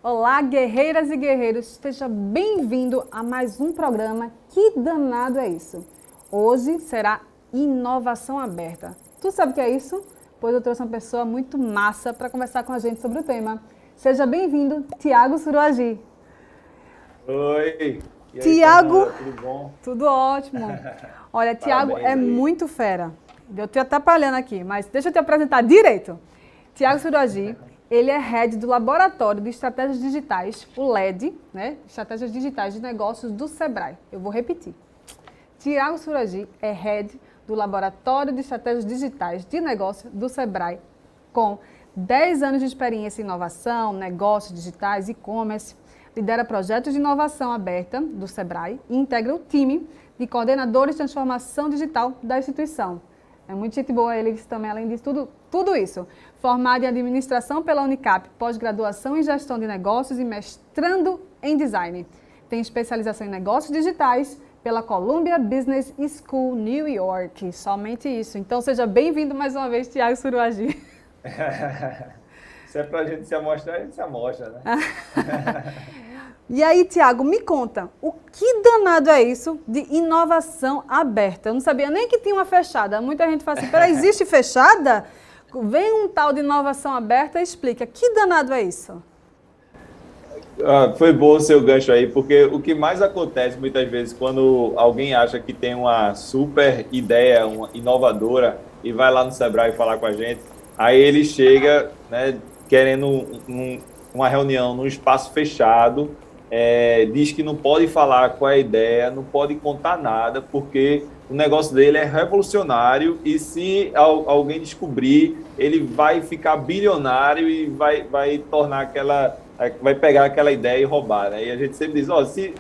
Olá, guerreiras e guerreiros, esteja bem-vindo a mais um programa. Que danado é isso? Hoje será Inovação Aberta. Tu sabe o que é isso? Pois eu trouxe uma pessoa muito massa para conversar com a gente sobre o tema. Seja bem-vindo, Tiago Suruagi. Oi, e aí, Tiago, Fernanda, tudo bom? tudo ótimo. Olha, Tiago Parabéns é aí. muito fera. Eu estou atrapalhando aqui, mas deixa eu te apresentar direito. Tiago Suruagi, ele é head do Laboratório de Estratégias Digitais, o LED, né? Estratégias Digitais de Negócios do Sebrae. Eu vou repetir. Tiago Suruagi é head do Laboratório de Estratégias Digitais de Negócios do Sebrae, com 10 anos de experiência em inovação, negócios digitais, e-commerce. Lidera projetos de inovação aberta do Sebrae e integra o time de coordenadores de transformação digital da instituição. É muito gente boa ele também, além disso, tudo isso. Formado em administração pela Unicap, pós-graduação em gestão de negócios e mestrando em design. Tem especialização em negócios digitais pela Columbia Business School, New York. Somente isso. Então, seja bem-vindo mais uma vez, Tiago Suruagi. Se é pra gente se amostrar, a gente se amostra, né? E aí, Tiago, me conta, o que danado é isso de inovação aberta? Eu não sabia nem que tinha uma fechada. Muita gente fala assim, peraí, existe fechada? Vem um tal de inovação aberta e explica, que danado é isso? Foi bom o seu gancho aí, porque o que mais acontece muitas vezes quando alguém acha que tem uma super ideia, uma inovadora, e vai lá no Sebrae falar com a gente, aí ele chega, né, querendo uma reunião num espaço fechado, diz que não pode falar qual é a ideia, não pode contar nada, porque o negócio dele é revolucionário e se alguém descobrir, ele vai ficar bilionário e vai tornar vai pegar aquela ideia e roubar, né? E a gente sempre diz,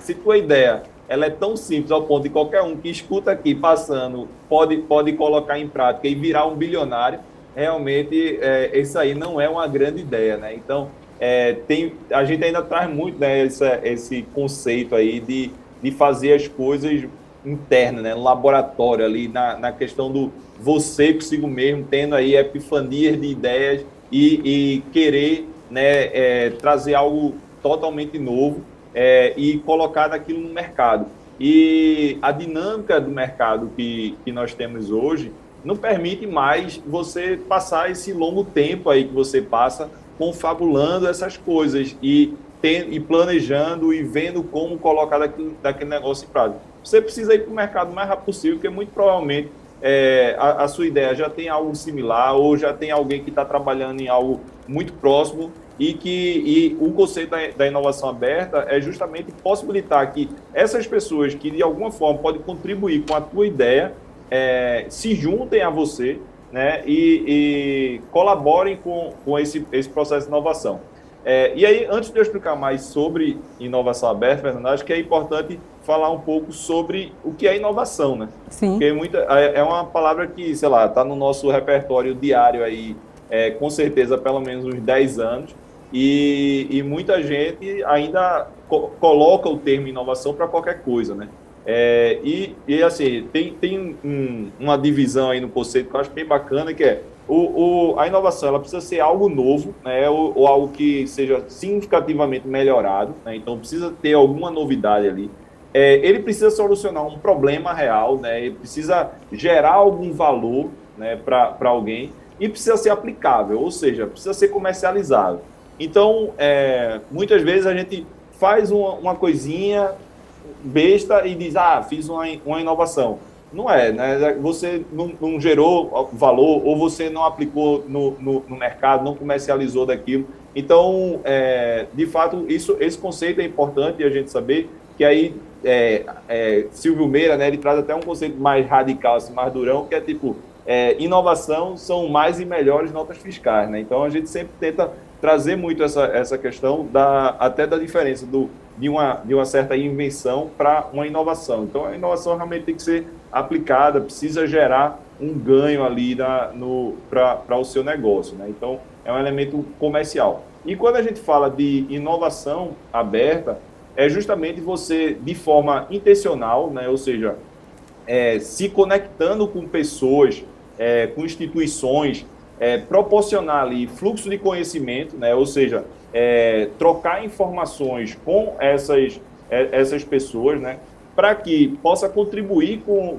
se tua ideia ela é tão simples ao ponto de qualquer um que escuta aqui passando pode colocar em prática e virar um bilionário, realmente isso aí não é uma grande ideia, né? Então, a gente ainda traz muito, né, esse conceito aí de fazer as coisas internas, né, no laboratório ali, na questão do você consigo mesmo, tendo aí epifanias de ideias e querer, né, trazer algo totalmente novo e colocar daquilo no mercado. E a dinâmica do mercado que nós temos hoje não permite mais você passar esse longo tempo aí que você passa confabulando essas coisas e planejando e vendo como colocar daquele negócio em prática. Você precisa ir para o mercado o mais rápido possível, porque muito provavelmente a sua ideia já tem algo similar ou já tem alguém que está trabalhando em algo muito próximo e o conceito da inovação aberta é justamente possibilitar que essas pessoas que de alguma forma podem contribuir com a tua ideia se juntem a você, né, e colaborem com esse processo de inovação. E aí, antes de eu explicar mais sobre inovação aberta, Fernanda, acho que é importante falar um pouco sobre o que é inovação, né? Sim. Porque é uma palavra que, sei lá, está no nosso repertório diário aí, com certeza, pelo menos uns 10 anos, e muita gente ainda coloca o termo inovação para qualquer coisa, né? E assim, tem uma divisão aí no conceito que eu acho bem bacana, que é a inovação, ela precisa ser algo novo, né, ou algo que seja significativamente melhorado, né, então precisa ter alguma novidade ali. Ele precisa solucionar um problema real, né, ele precisa gerar algum valor, né, para alguém e precisa ser aplicável, ou seja, precisa ser comercializável. Então, muitas vezes a gente faz uma coisinha besta e diz, fiz uma inovação. Não é, né? Você não gerou valor ou você não aplicou no mercado, não comercializou daquilo. Então, de fato, esse conceito é importante a gente saber que aí Silvio Meira, né, ele traz até um conceito mais radical, assim, mais durão, que é tipo, inovação são mais e melhores notas fiscais, né? Então, a gente sempre tenta trazer muito essa questão até da diferença de uma certa invenção para uma inovação. Então, a inovação realmente tem que ser aplicada, precisa gerar um ganho ali para o seu negócio, né? Então, é um elemento comercial. E quando a gente fala de inovação aberta, é justamente você, de forma intencional, né? Ou seja, se conectando com pessoas, com instituições, proporcionar ali fluxo de conhecimento, né? Ou seja, trocar informações com essas pessoas, né, para que possa contribuir com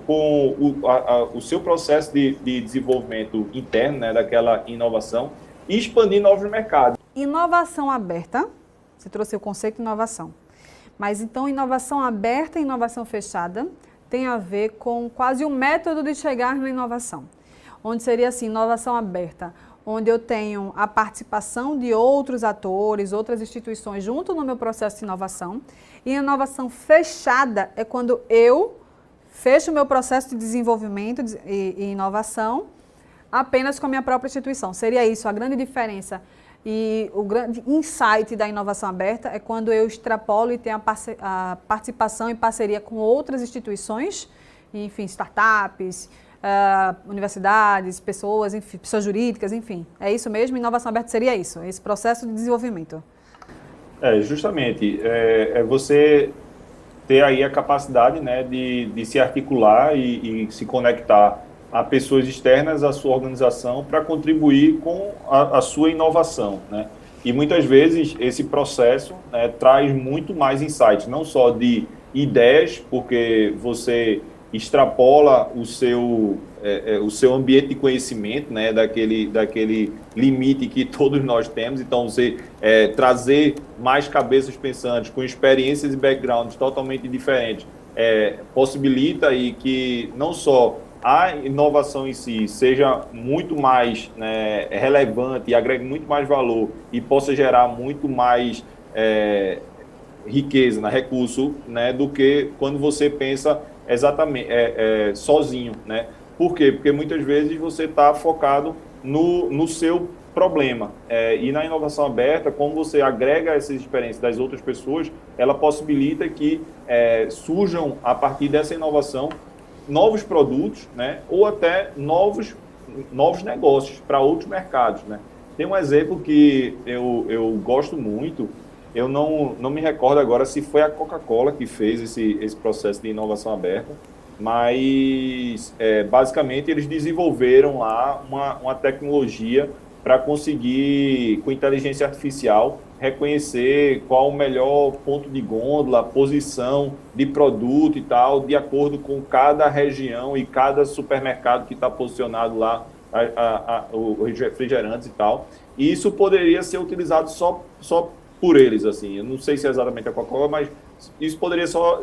o seu processo de desenvolvimento interno, né, daquela inovação, e expandir novos mercados. Inovação aberta, você trouxe o conceito de inovação, mas então inovação aberta e inovação fechada tem a ver com quase o método de chegar na inovação, onde seria assim, inovação aberta, onde eu tenho a participação de outros atores, outras instituições junto no meu processo de inovação, e inovação fechada é quando eu fecho o meu processo de desenvolvimento e inovação apenas com a minha própria instituição. Seria isso, a grande diferença. E o grande insight da inovação aberta é quando eu extrapolo e tenho a participação em parceria com outras instituições, enfim, startups, universidades, pessoas, enfim, pessoas jurídicas, enfim. É isso mesmo? Inovação aberta seria isso, esse processo de desenvolvimento. Justamente. É você ter aí a capacidade, né, de se articular e se conectar a pessoas externas à sua organização para contribuir com a sua inovação, né? E muitas vezes esse processo, né, traz muito mais insights, não só de ideias, porque você extrapola o seu ambiente de conhecimento, né, daquele limite que todos nós temos. Então, você trazer mais cabeças pensantes com experiências e backgrounds totalmente diferentes possibilita aí que não só a inovação em si seja muito mais, né, relevante e agregue muito mais valor e possa gerar muito mais riqueza, recurso, né, do que quando você pensa exatamente sozinho, né? Por quê? Porque muitas vezes você está focado no seu problema. E na inovação aberta, como você agrega essas experiências das outras pessoas, ela possibilita que surjam, a partir dessa inovação, novos produtos, né? Ou até novos negócios para outros mercados, né? Tem um exemplo que eu gosto muito. Eu não me recordo agora se foi a Coca-Cola que fez esse processo de inovação aberta, mas basicamente eles desenvolveram lá uma tecnologia para conseguir, com inteligência artificial, reconhecer qual o melhor ponto de gôndola, posição de produto e tal, de acordo com cada região e cada supermercado que está posicionado lá, os refrigerantes e tal. E isso poderia ser utilizado só por eles, assim. Eu não sei se é exatamente a Coca-Cola, mas isso poderia só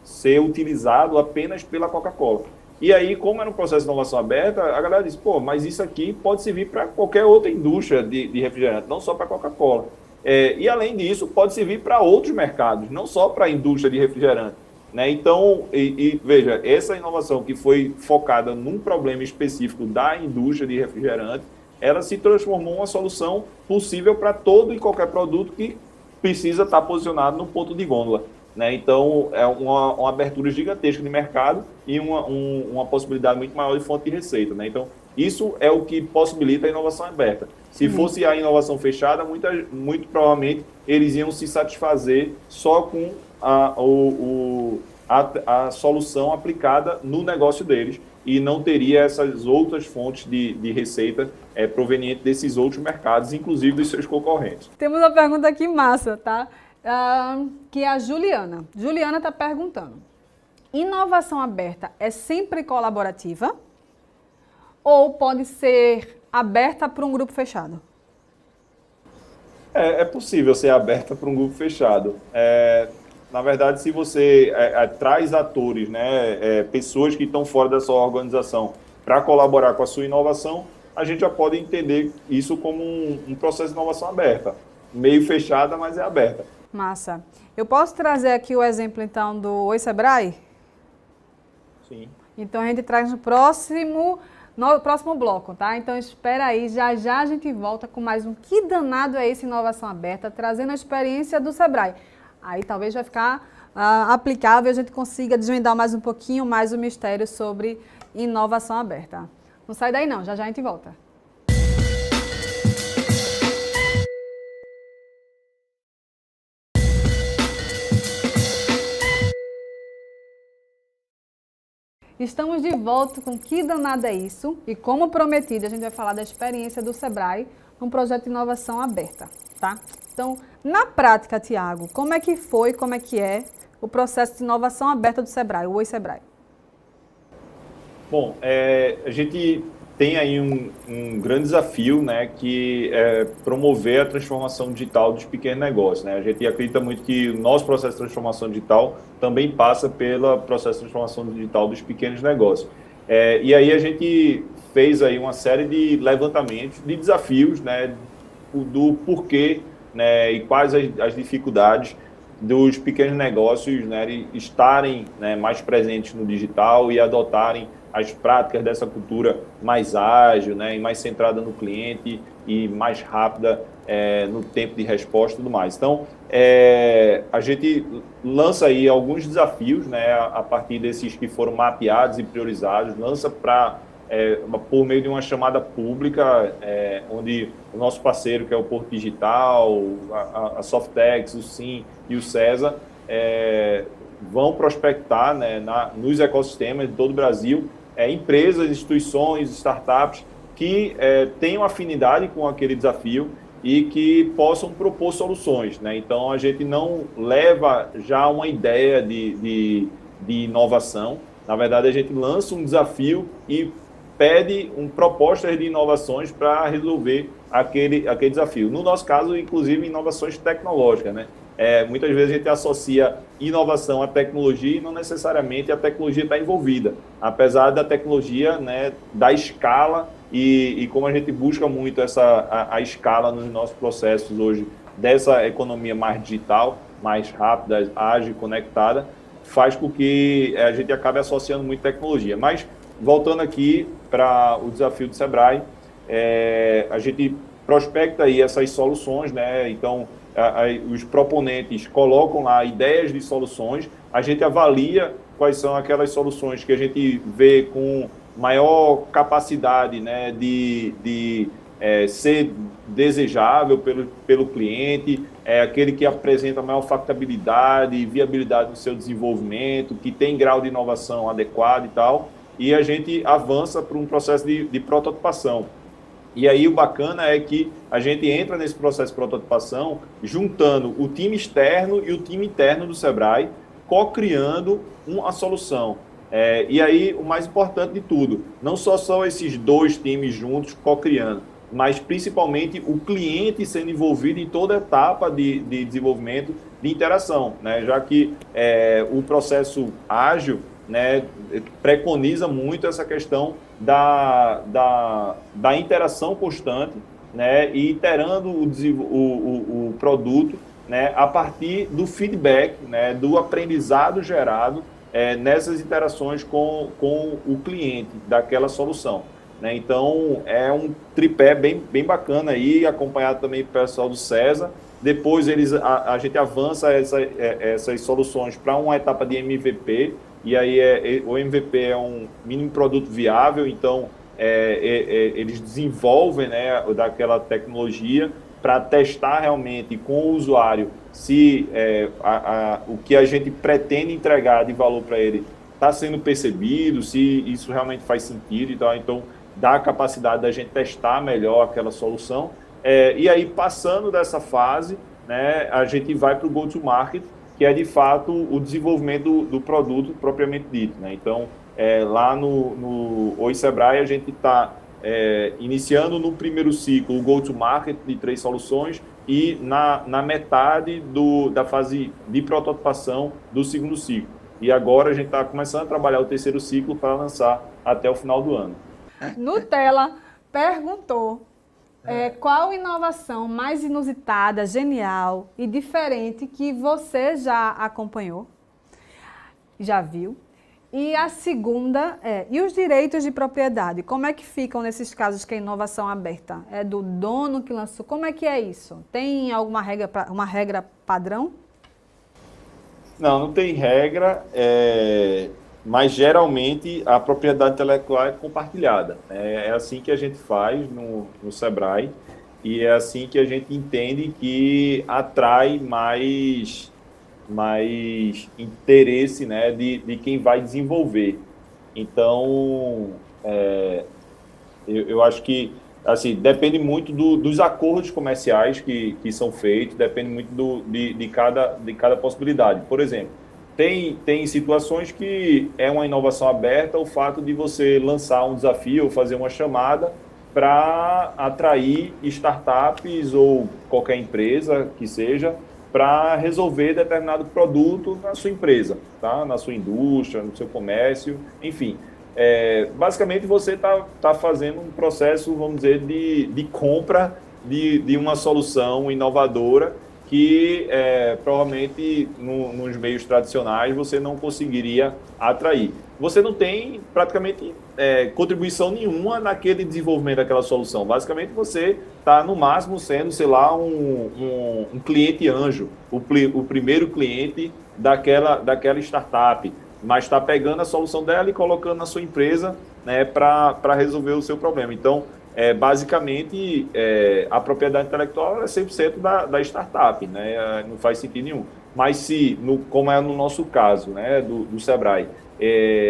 ser utilizado apenas pela Coca-Cola. E aí, como era um processo de inovação aberta, a galera disse, pô, mas isso aqui pode servir para qualquer outra indústria de refrigerante, não só para a Coca-Cola. E além disso, pode servir para outros mercados, não só para a indústria de refrigerante, né? Então, veja, essa inovação que foi focada num problema específico da indústria de refrigerante, ela se transformou em uma solução possível para todo e qualquer produto que precisa estar posicionado no ponto de gôndola, né? Então, é uma abertura gigantesca de mercado e uma possibilidade muito maior de fonte de receita, né? Então, isso é o que possibilita a inovação aberta. Se fosse a inovação fechada, muito provavelmente eles iam se satisfazer só com a solução aplicada no negócio deles e não teria essas outras fontes de receita proveniente desses outros mercados, inclusive dos seus concorrentes. Temos uma pergunta aqui massa, tá? Que é a Juliana. Juliana está perguntando: inovação aberta é sempre colaborativa ou pode ser aberta para um grupo fechado? É possível ser aberta para um grupo fechado. Na verdade, se você traz atores, né, pessoas que estão fora da sua organização para colaborar com a sua inovação, a gente já pode entender isso como um processo de inovação aberta. Meio fechada, mas é aberta. Massa. Eu posso trazer aqui o exemplo, então, do Oi Sebrae? Sim. Então, a gente traz no próximo bloco, tá? Então, espera aí, já a gente volta com mais um Que Danado é esse Inovação Aberta, trazendo a experiência do Sebrae. Aí talvez vai ficar aplicável e a gente consiga desvendar mais um pouquinho mais o mistério sobre inovação aberta. Não sai daí não, já a gente volta. Estamos de volta com Que Danado é Isso? E como prometido, a gente vai falar da experiência do Sebrae num projeto de inovação aberta, tá? Então, na prática, Tiago, como é que foi, como é que é o processo de inovação aberta do Sebrae, o Oi Sebrae? Bom, a gente tem aí um grande desafio, né, que é promover a transformação digital dos pequenos negócios, né? A gente acredita muito que o nosso processo de transformação digital também passa pelo processo de transformação digital dos pequenos negócios. E aí a gente fez aí uma série de levantamentos, de desafios, né, do porquê, né, e quais as dificuldades dos pequenos negócios, né, estarem, né, mais presentes no digital e adotarem as práticas dessa cultura mais ágil, né, e mais centrada no cliente e mais rápida no tempo de resposta e tudo mais. Então, a gente lança aí alguns desafios, né, a partir desses que foram mapeados e priorizados, lança por meio de uma chamada pública, onde o nosso parceiro, que é o Porto Digital, a Softex, o SIM e o CESA, vão prospectar, né, nos ecossistemas de todo o Brasil, empresas, instituições, startups que tenham afinidade com aquele desafio e que possam propor soluções, né? Então, a gente não leva já uma ideia de inovação. Na verdade, a gente lança um desafio e pede propostas de inovações para resolver aquele desafio. No nosso caso, inclusive, inovações tecnológicas, né? Muitas vezes a gente associa inovação à tecnologia e não necessariamente a tecnologia está envolvida, apesar da tecnologia, né, da escala e como a gente busca muito a escala nos nossos processos hoje, dessa economia mais digital, mais rápida, ágil, conectada, faz com que a gente acabe associando muito tecnologia. Mas, voltando aqui para o desafio do Sebrae, a gente prospecta aí essas soluções, né? Então, os proponentes colocam lá ideias de soluções, a gente avalia quais são aquelas soluções que a gente vê com maior capacidade, né, de ser desejável pelo cliente, aquele que apresenta maior factibilidade e viabilidade do seu desenvolvimento, que tem grau de inovação adequado e tal, e a gente avança para um processo de prototipação. E aí o bacana é que a gente entra nesse processo de prototipação juntando o time externo e o time interno do Sebrae, co-criando uma solução. E aí o mais importante de tudo, não só são esses dois times juntos co-criando, mas principalmente o cliente sendo envolvido em toda a etapa de desenvolvimento, de interação, né? Já que o processo ágil, né, preconiza muito essa questão da interação constante, né, e iterando o produto, né, a partir do feedback, né, do aprendizado gerado nessas interações com o cliente daquela solução, né? Então, é um tripé bem bacana aí, acompanhado também pelo pessoal do CESA. Depois a gente avança essas soluções para uma etapa de MVP, e aí o MVP é um mínimo produto viável, então eles desenvolvem, né, daquela tecnologia para testar realmente com o usuário se o que a gente pretende entregar de valor para ele está sendo percebido, se isso realmente faz sentido e tal. Então, dá a capacidade da gente testar melhor aquela solução. E aí, passando dessa fase, né, a gente vai para o go-to-market, que é, de fato, o desenvolvimento do produto propriamente dito, né? Então, lá no Oi Sebrae, a gente está iniciando no primeiro ciclo o go-to-market de 3 soluções e na metade da fase de prototipação do segundo ciclo. E agora a gente está começando a trabalhar o terceiro ciclo para lançar até o final do ano. Nutella perguntou qual inovação mais inusitada, genial e diferente que você já acompanhou, já viu? E a segunda e os direitos de propriedade? Como é que ficam nesses casos que é inovação aberta? É do dono que lançou? Como é que é isso? Tem alguma regra padrão? Não tem regra, mas geralmente a propriedade intelectual é compartilhada. É assim que a gente faz no Sebrae e é assim que a gente entende que atrai mais interesse, né, de quem vai desenvolver. Então, eu acho que assim, depende muito dos acordos comerciais que são feitos, depende muito de cada possibilidade. Por exemplo, tem situações que é uma inovação aberta o fato de você lançar um desafio ou fazer uma chamada para atrair startups ou qualquer empresa que seja para resolver determinado produto na sua empresa, tá? Na sua indústria, no seu comércio, enfim. Basicamente, você tá fazendo um processo, vamos dizer, de compra de uma solução inovadora que provavelmente nos meios tradicionais você não conseguiria atrair. Você não tem praticamente contribuição nenhuma naquele desenvolvimento daquela solução. Basicamente, você está, no máximo, sendo, sei lá, um cliente anjo, o primeiro cliente daquela startup, mas está pegando a solução dela e colocando na sua empresa, né, para resolver o seu problema. Então, basicamente, a propriedade intelectual é 100% da startup, né? Não faz sentido nenhum. Mas se, como é no nosso caso, né, do Sebrae,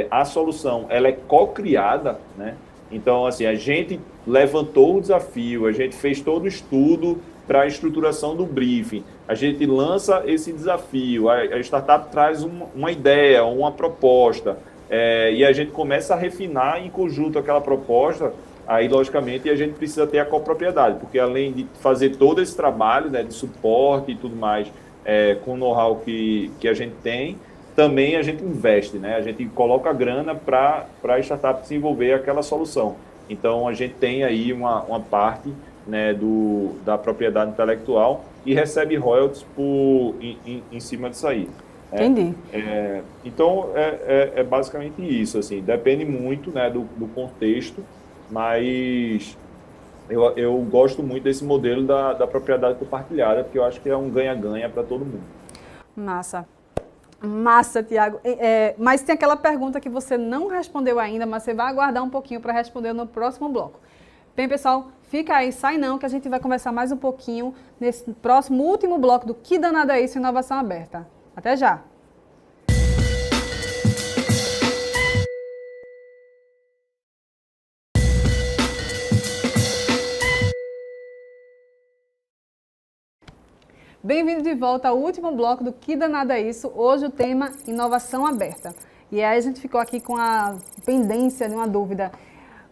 a solução ela é co-criada, né? Então, assim, a gente levantou o desafio, a gente fez todo o estudo para a estruturação do briefing, a gente lança esse desafio, a startup traz uma ideia, uma proposta, e a gente começa a refinar em conjunto aquela proposta. Aí, logicamente, a gente precisa ter a copropriedade, porque além de fazer todo esse trabalho, né, de suporte e tudo mais, com o know-how que a gente tem, também a gente investe, né? A gente coloca a grana para a startup desenvolver aquela solução. Então, a gente tem aí uma parte, né, da propriedade intelectual e recebe royalties em cima disso aí. Entendi. Então, é basicamente isso, assim, depende muito, né, do contexto, mas eu gosto muito desse modelo da propriedade compartilhada, porque eu acho que é um ganha-ganha para todo mundo. Massa. Massa, Tiago. Mas tem aquela pergunta que você não respondeu ainda, mas você vai aguardar um pouquinho para responder no próximo bloco. Bem, pessoal, fica aí, sai não, que a gente vai conversar mais um pouquinho nesse próximo, último bloco do Que Danado é Isso? Inovação Aberta. Até já! Bem-vindo de volta ao último bloco do Que Danado é Isso? Hoje o tema Inovação Aberta. E aí a gente ficou aqui com a pendência de uma dúvida.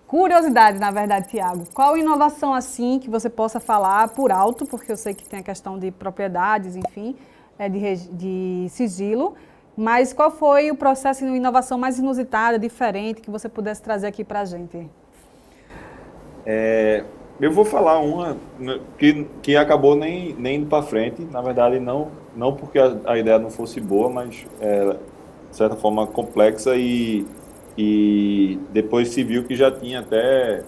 Curiosidade, na verdade, Tiago. Qual inovação assim que você possa falar por alto, porque eu sei que tem a questão de propriedades, enfim, de sigilo, mas qual foi o processo de inovação mais inusitada, diferente, que você pudesse trazer aqui para a gente? Eu vou falar uma que acabou nem indo para frente, na verdade não porque a ideia não fosse boa, mas de certa forma complexa e depois se viu que já tinha até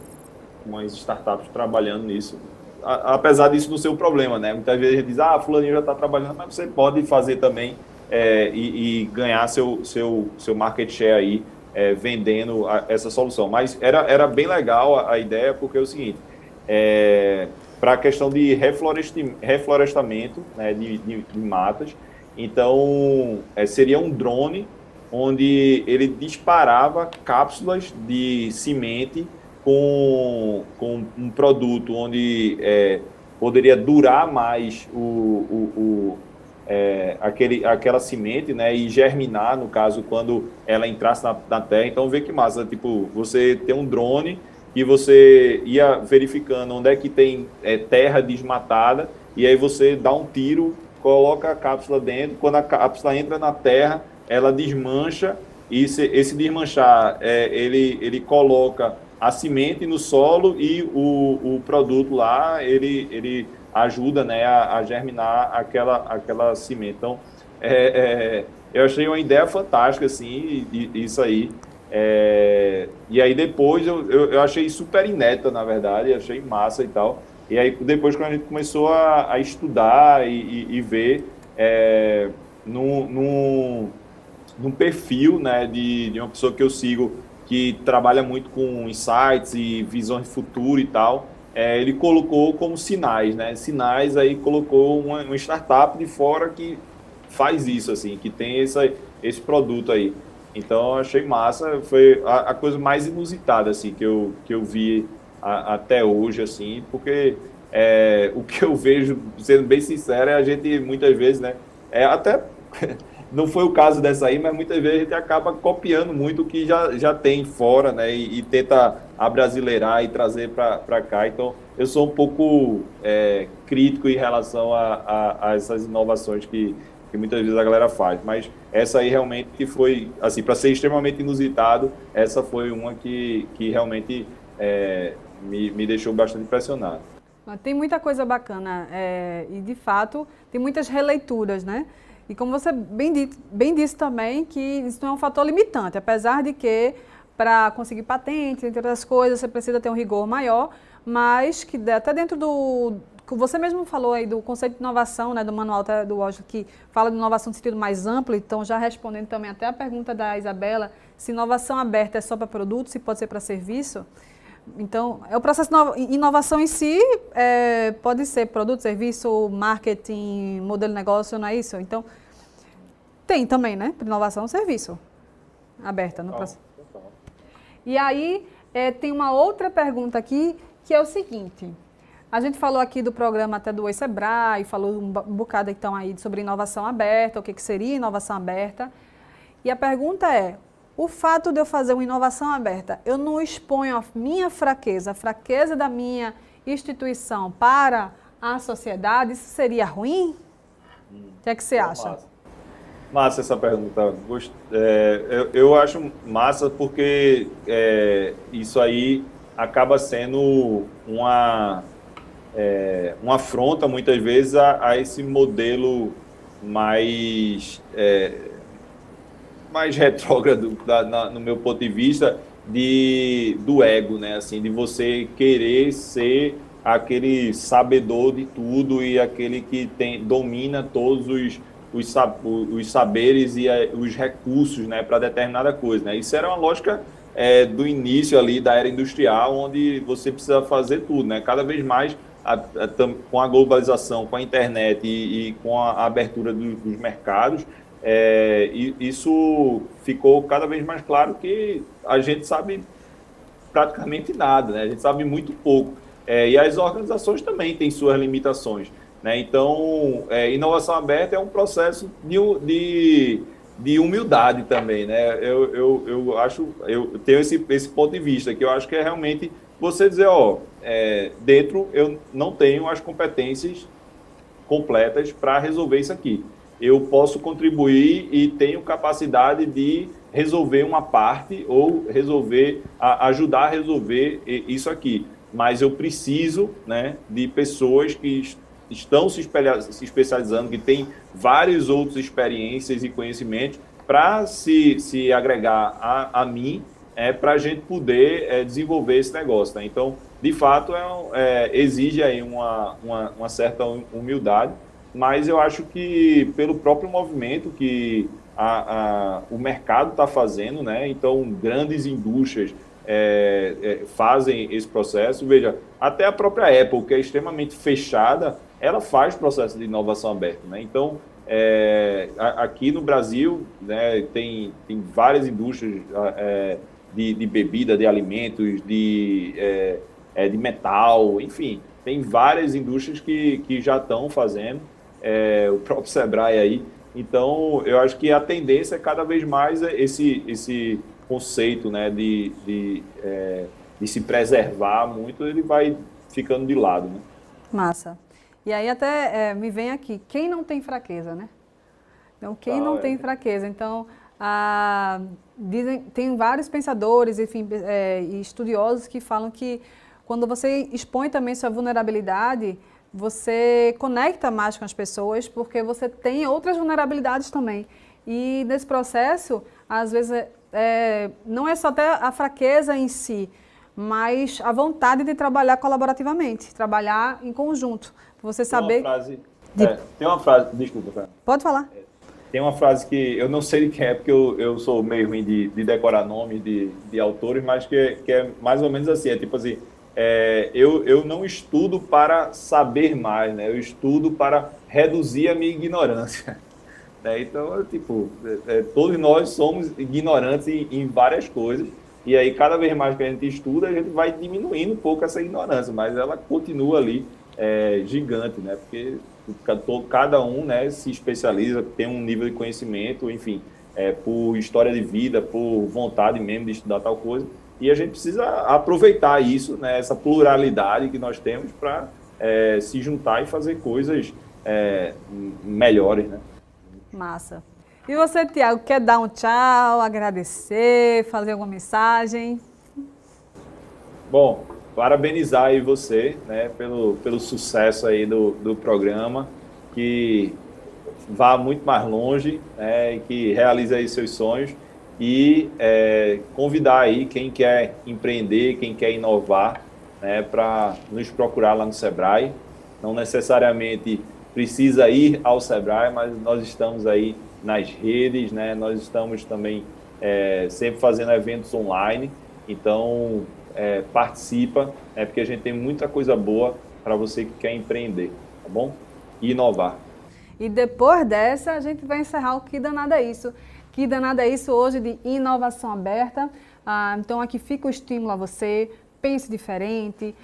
umas startups trabalhando nisso. Apesar disso não ser um problema, né? Muitas vezes a gente diz, fulaninho já está trabalhando, mas você pode fazer também e ganhar seu market share aí vendendo essa solução. Mas era bem legal a ideia, porque é o seguinte, para a questão de reflorestamento, né, de matas, então seria um drone onde ele disparava cápsulas de semente com um produto onde poderia durar mais aquela semente, né, e germinar, no caso, quando ela entrasse na terra. Então, vê que massa, tipo, você tem um drone e você ia verificando onde é que tem terra desmatada, e aí você dá um tiro, coloca a cápsula dentro, quando a cápsula entra na terra, ela desmancha, e esse desmanchar, ele coloca a semente no solo e o produto lá, ele ajuda, né, a germinar aquela semente. Então, eu achei uma ideia fantástica, assim, isso aí. E aí depois eu achei super inédita, na verdade, achei massa e tal. E aí depois, quando a gente começou a estudar e ver num perfil, né, de uma pessoa que eu sigo que trabalha muito com insights e visões de futuro e tal, ele colocou como sinais, né? Sinais, aí colocou uma startup de fora que faz isso, assim, que tem esse produto aí. Então, eu achei massa, foi a coisa mais inusitada, assim, que eu vi até hoje, assim, porque o que eu vejo, sendo bem sincero, é a gente muitas vezes, né, até não foi o caso dessa aí, mas muitas vezes a gente acaba copiando muito o que já tem fora, né, e tenta abrasileirar e trazer para cá. Então, eu sou um pouco crítico em relação a essas inovações que muitas vezes a galera faz, mas essa aí realmente foi, assim, para ser extremamente inusitado, essa foi uma que realmente me deixou bastante impressionado. Tem muita coisa bacana e, de fato, tem muitas releituras, né? E como você bem disse também, que isso não é um fator limitante, apesar de que, para conseguir patente, entre outras coisas, você precisa ter um rigor maior, mas que até dentro do que você mesmo falou aí do conceito de inovação, né, do manual do Oslo, que fala de inovação no sentido mais amplo, então já respondendo também até a pergunta da Isabela, se inovação aberta é só para produto, se pode ser para serviço. Então, o processo de inovação em si pode ser produto, serviço, marketing, modelo de negócio, não é isso? Então, tem também, né, inovação, serviço aberta no processo. E aí, tem uma outra pergunta aqui, que é o seguinte. A gente falou aqui do programa até do Oi Sebrae, falou um bocado então aí sobre inovação aberta, o que seria inovação aberta. E a pergunta é, o fato de eu fazer uma inovação aberta, eu não exponho a minha fraqueza, a fraqueza da minha instituição para a sociedade, isso seria ruim? O que é que você acha? Massa essa pergunta. Eu acho massa porque isso aí acaba sendo uma afronta, muitas vezes, a esse modelo mais retrógrado, no meu ponto de vista, do ego, né? Assim, de você querer ser aquele sabedor de tudo e aquele que domina todos os saberes e os recursos, né, para determinada coisa, né? Isso era uma lógica do início ali da era industrial, onde você precisa fazer tudo, né? Cada vez mais com a globalização, com a internet e com a abertura dos mercados, isso ficou cada vez mais claro que a gente sabe praticamente nada, né? A gente sabe muito pouco. E as organizações também têm suas limitações, né? Então, inovação aberta é um processo de humildade também, né? Eu tenho esse ponto de vista, que eu acho que é realmente você dizer, dentro eu não tenho as competências completas para resolver isso aqui. Eu posso contribuir e tenho capacidade de resolver uma parte ou ajudar a resolver isso aqui. Mas eu preciso, né, de pessoas que estão se especializando, que têm várias outras experiências e conhecimentos para se agregar a mim, para a gente poder desenvolver esse negócio, né? Então, de fato, exige aí uma certa humildade, mas eu acho que pelo próprio movimento que o mercado está fazendo, né? Então, grandes indústrias fazem esse processo. Veja, até a própria Apple, que é extremamente fechada, ela faz processo de inovação aberta, né? Então, aqui no Brasil, né, tem várias indústrias de bebida, de alimentos, de metal, enfim, tem várias indústrias que já estão fazendo, o próprio Sebrae aí. Então, eu acho que a tendência é cada vez mais esse conceito, né, de se preservar muito, ele vai ficando de lado, né? Massa. E aí até me vem aqui, quem não tem fraqueza, né? Então, quem não tem fraqueza? Então, tem vários pensadores, enfim, e estudiosos que falam que quando você expõe também sua vulnerabilidade, você conecta mais com as pessoas, porque você tem outras vulnerabilidades também. E nesse processo, às vezes, não é só até a fraqueza em si, mas a vontade de trabalhar colaborativamente, trabalhar em conjunto. Você saber... Tem uma frase, desculpa, cara. Pode falar. Tem uma frase que eu não sei de quem é, porque eu sou meio ruim de decorar nomes de autores, mas que é mais ou menos assim, tipo assim, eu não estudo para saber mais, né? Eu estudo para reduzir a minha ignorância. Né? Então, tipo, todos nós somos ignorantes em várias coisas, E aí, cada vez mais que a gente estuda, a gente vai diminuindo um pouco essa ignorância, mas ela continua ali gigante, né? Porque cada um, né, se especializa, tem um nível de conhecimento, enfim, por história de vida, por vontade mesmo de estudar tal coisa. E a gente precisa aproveitar isso, né, essa pluralidade que nós temos para se juntar e fazer coisas melhores, né? Massa. E você, Tiago, quer dar um tchau, agradecer, fazer alguma mensagem? Bom, parabenizar aí você, né, pelo sucesso aí do programa, que vá muito mais longe, né, e que realize aí seus sonhos e convidar aí quem quer empreender, quem quer inovar, né, para nos procurar lá no Sebrae. Não necessariamente precisa ir ao Sebrae, mas nós estamos aí nas redes, né, nós estamos também sempre fazendo eventos online, então participa, porque a gente tem muita coisa boa para você que quer empreender, tá bom? E inovar. E depois dessa, a gente vai encerrar o Que Danado é Isso? Que Danado é Isso hoje de inovação aberta. Então aqui fica o estímulo a você, pense diferente,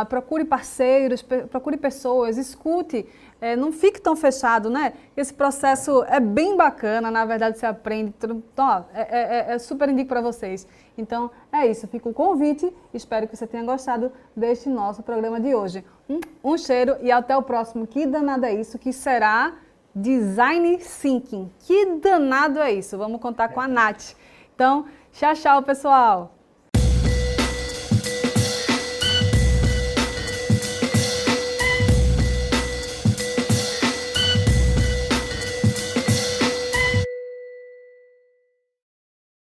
procure parceiros, procure pessoas, escute, não fique tão fechado, né? Esse processo é bem bacana, na verdade você aprende, então, super indico para vocês. Então é isso, fica o convite, espero que você tenha gostado deste nosso programa de hoje. Um cheiro e até o próximo Que Danado é Isso, que será Design Thinking. Que danado é isso? Vamos contar com a Nath. Então, tchau, tchau, pessoal!